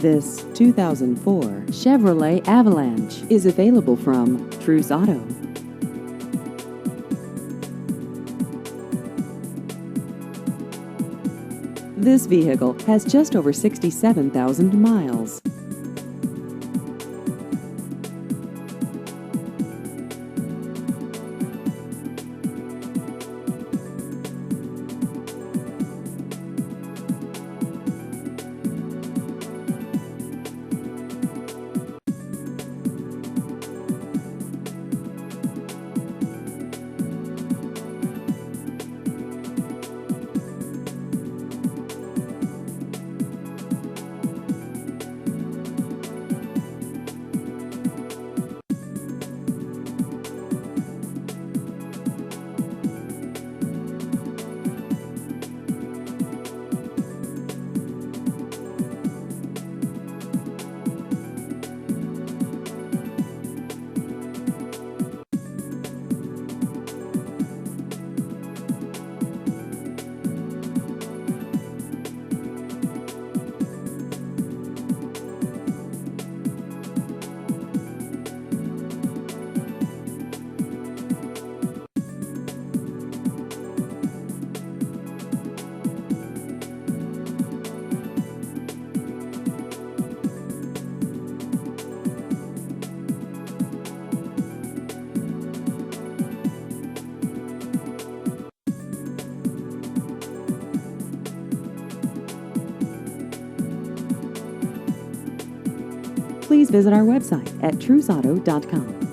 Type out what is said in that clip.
This 2004 Chevrolet Avalanche is available from Truce Auto. This vehicle has just over 67,000 miles. Please visit our website at truceauto.com.